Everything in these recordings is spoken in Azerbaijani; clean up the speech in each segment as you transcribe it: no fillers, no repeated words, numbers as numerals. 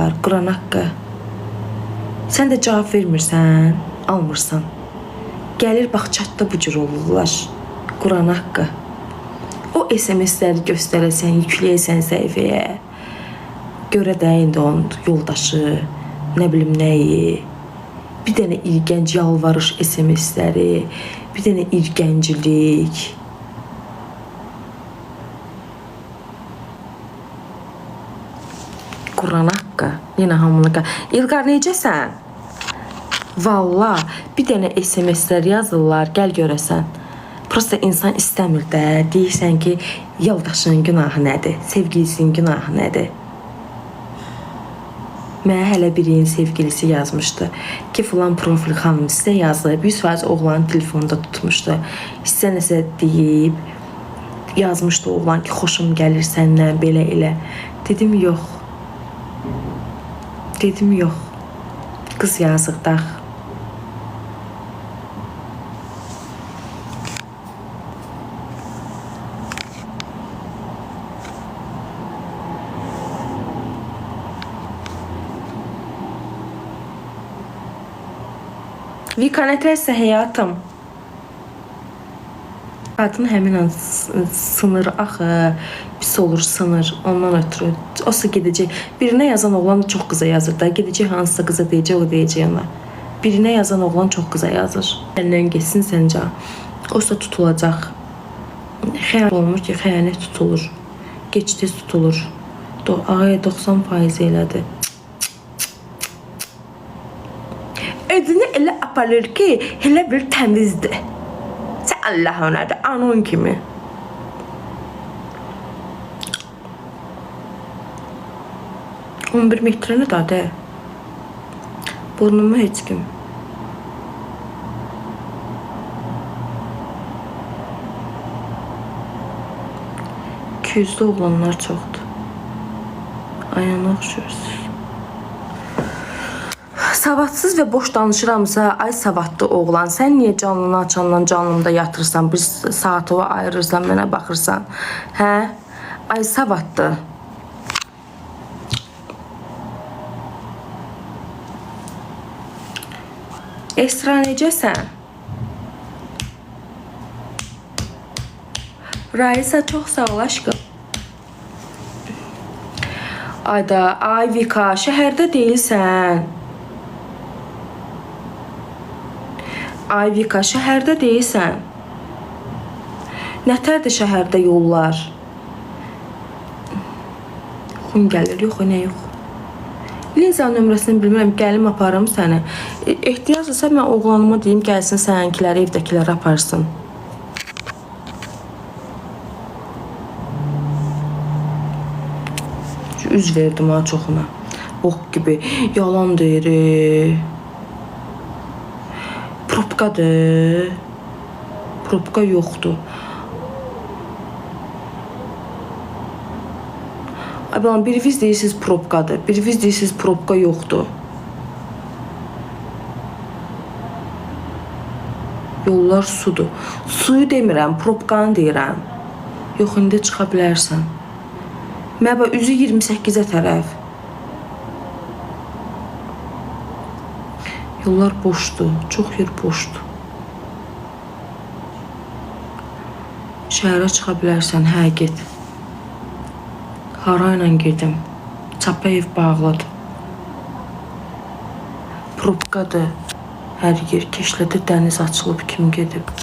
yazırlar Quran haqqı. Sən də cavab vermirsən, almırsan. Gəlir bax chatda bu cür olurlar Quran haqqı. O SMS-ləri göstərəsən, yükləyəsən səhifəyə. Görə də indi onun yoldaşı, nə bilim nəyi. Bir dənə irgənc yalvarış SMS-ləri, bir dənə irgəncilik. Quran haqqı, yenə hamını... İlqar, necəsən? Valla, bir dənə SMS-lər yazırlar, gəl görəsən. Prosta insan istəmir də, deyirsən ki, yoldaşın günahı nədir, sevgilisinin günahı nədir? Mənə hələ birinin sevgilisi yazmışdı ki, filan profil xanım sizə yazıb, 100% oğlanın telefonunda tutmuşdu. Sizə nəsə deyib, yazmışdı oğlan ki, xoşum gəlir səndən, belə elə. Dedim, yox. Dedim, yox. Qız yazıqdaq. Vika, nətərsə həyatım. Qadın həmin an sınır axı, pis olur, sınır. Ondan ötürü. Osa gedəcək. Birinə yazan oğlan çox qıza yazır da. Gedəcək hansısa qıza deyəcək, o deyəcək ona. Birinə yazan oğlan çox qıza yazır. Əlindən geçsin səncə. Osa tutulacaq. Xəyanət olmur ki, xəyanət tutulur. Gec-tez tutulur. Ağaya 90% elədi. Özünü elə aparır ki, elə bir təmizdir. Sən Allah onadır, anon kimi. On bir metrəni dadı. Burnumu heç kim. İkiyüzlü oğlanlar çoxdur. Ayağına oxşuyorsunuz. Savadsız və boş danışıramsa, ay savadlı oğlan, sən niyə canlını açandan canlımda yatırsan, bir saat ova ayırırsan, mənə baxırsan, hə? Ay savadlı. Esra, necəsən? Raisa, çox sağ ol aşkım. Ayda, ay Vika, şəhərdə deyilsən. Ay Vika, şəhərdə deyilsən. Nətərdir şəhərdə yollar? Xun gəlir, yox, nə yox. Linza nömrəsini bilmirəm, gəlim aparım səni. Ehtiyaclısa mən oğlanıma deyim, gəlsin sənənkiləri, evdəkiləri aparsın. Üz verdim ha çoxuna. Ox gibi, yalan deyir. Probkadır. Probka yoxdur. Ay, biriniz deyirsiniz probkadır. Biriniz deyirsiniz probka yoxdur. Yollar sudur. Suyu demirəm, probkanı deyirəm. Yox, indi çıxa bilərsən. Məbə, üzü 28-ə tərəf. Yollar boşdur, çox yer boşdur. Şəhərə çıxa bilərsən, hə, get. Harayla gedim. Çapayev bağlıdır. Probkadır. Hər yer keşlədə dəniz açılıb, kim gedib.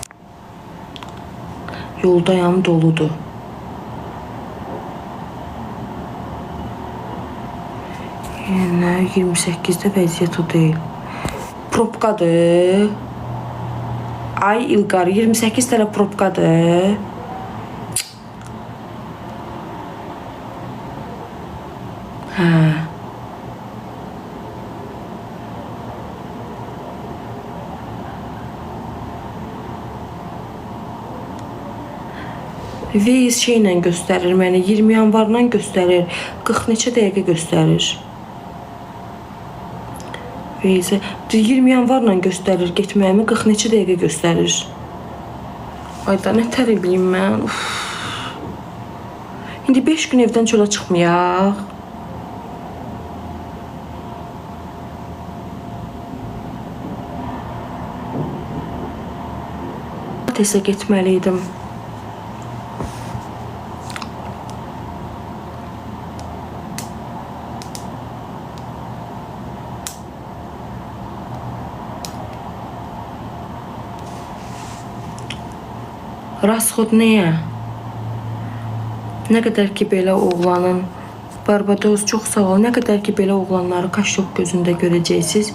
Yoldayam, doludur. Yenə 28-də vəziyyət o deyil. Probkadır. Ay İlqar, 28 dənə probkadır. Hə. Veys şeylə göstərir məni, 20 yanvarla göstərir, 40 neçə dəqiqə göstərir. Veysə, 20 yanvarla göstərir getməyimi, 40 neçə dəqiqə göstərir. Ayda, nə tərəbliyim mən, uf. İndi 5 gün evdən çölə çıxmayaq. Pilatesə getməliydim. Rasxod nəyə? Nə qədər ki belə oğlanın Barbados çox sağ ol. Nə qədər ki belə oğlanları kaşok gözündə görəcəksiniz,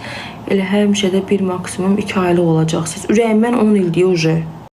elə həmişə də bir maksimum 2 aylıq olacaqsınız. Ürəyimdən 10 ildir uje.